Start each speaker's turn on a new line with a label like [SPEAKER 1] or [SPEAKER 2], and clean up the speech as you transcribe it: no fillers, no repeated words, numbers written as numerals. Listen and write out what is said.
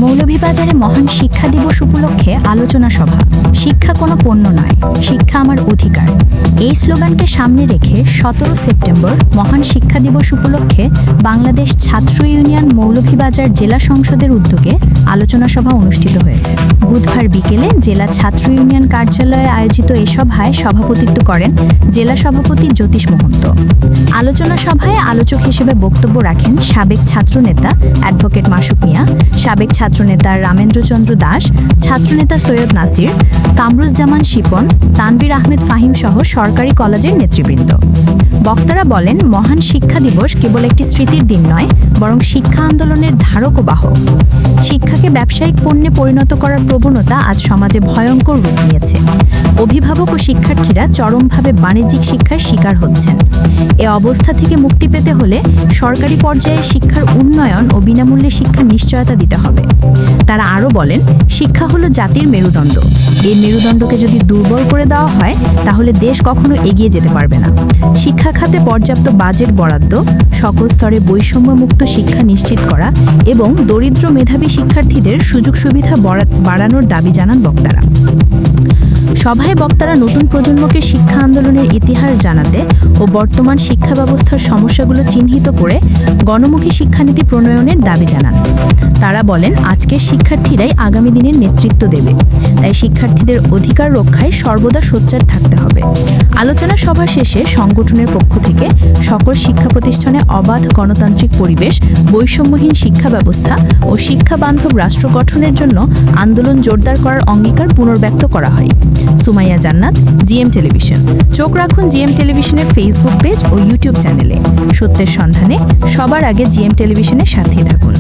[SPEAKER 1] মৌলভীবাজারে মহান শিক্ষা দিবস উপলক্ষে আলোচনা সভা। শিক্ষা কোনো পণ্য নয়, শিক্ষা আমার অধিকার। এই স্লোগানকে সামনে রেখে 17 সেপ্টেম্বর মহান শিক্ষা দিবস উপলক্ষে বাংলাদেশ ছাত্র ইউনিয়ন মৌলভীবাজার জেলা সংসদের উদ্যোগে আলোচনা সভা অনুষ্ঠিত হয়েছে। বুধবার বিকেলে জেলা ছাত্র ইউনিয়ন কার্যালয়ে আয়োজিত এ সভায় সভাপতিত্ব করেন জেলা সভাপতি জ্যোতিষ মহন্ত। আলোচনা সভায় আলোচক হিসেবে বক্তব্য রাখেন সাবেক ছাত্রনেতা অ্যাডভোকেট মাসুক মিয়া, সাবেক ছাত্রনেতা রামেন্দ্রচন্দ্র দাস, ছাত্রনেতা সৈয়দ নাসির, কামরুজ্জামান শিপন, তানভীর আহমেদ ফাহিম সহ সরকারি কলেজের নেতৃবৃন্দ। বক্তারা বলেন, মহান শিক্ষা দিবস কেবল একটি স্মৃতির দিন নয়, বরং শিক্ষা আন্দোলনের ধারক ও বাহক। শিক্ষাকে ব্যবসায়িক পণ্যে পরিণত করার প্রবণতা আজ সমাজে ভয়ঙ্কর রূপ নিয়েছে। অভিভাবক ও শিক্ষার্থীরা চরমভাবে বাণিজ্যিক শিক্ষার শিকার হচ্ছেন। এ অবস্থা থেকে মুক্তি পেতে হলে সরকারি পর্যায়ে শিক্ষার উন্নয়ন ও বিনামূল্যে শিক্ষার নিশ্চয়তা দিতে হবে। তারা আরও বলেন, শিক্ষা হলো জাতির মেরুদণ্ড। এই মেরুদণ্ডকে যদি দুর্বল করে দেওয়া হয় তাহলে দেশ কখনো এগিয়ে যেতে পারবে না। শিক্ষা খাতে পর্যাপ্ত বাজেট বরাদ্দ, সকল স্তরে বৈষম্যমুক্ত শিক্ষা নিশ্চিত করা এবং দরিদ্র মেধাবী শিক্ষার্থীদের সুযোগ সুবিধা বাড়ানোর দাবি জানান বক্তারা। সভায় বক্তারা নতুন প্রজন্মকে শিক্ষা আন্দোলনের ইতিহাস জানাতে ও বর্তমান শিক্ষা ব্যবস্থার সমস্যাগুলো চিহ্নিত করে গণমুখী শিক্ষানীতি প্রণয়নের দাবি জানান। তারা বলেন, আজকের শিক্ষার্থীরাই আগামী দিনের নেতৃত্ব দেবে, তাই শিক্ষার্থীদের অধিকার রক্ষায় সর্বদা সোচ্চার থাকতে হবে। আলোচনা সভা শেষে সংগঠনের পক্ষ থেকে সকল শিক্ষা প্রতিষ্ঠানে অবাধ গণতান্ত্রিক পরিবেশ, বৈষম্যহীন শিক্ষা ব্যবস্থা ও শিক্ষা বান্ধব রাষ্ট্র গঠনের জন্য আন্দোলন জোরদার করার অঙ্গীকার পুনর্ব্যক্ত করা হয়। সুমাইয়া জান্নাত, জিএম টেলিভিশন। চোখ রাখুন জিএম টেলিভিশনের ফেসবুক পেজ ও ইউটিউব চ্যানেলে। সত্যের সন্ধানে সবার আগে জিএম টেলিভিশনের সাথেই থাকুন।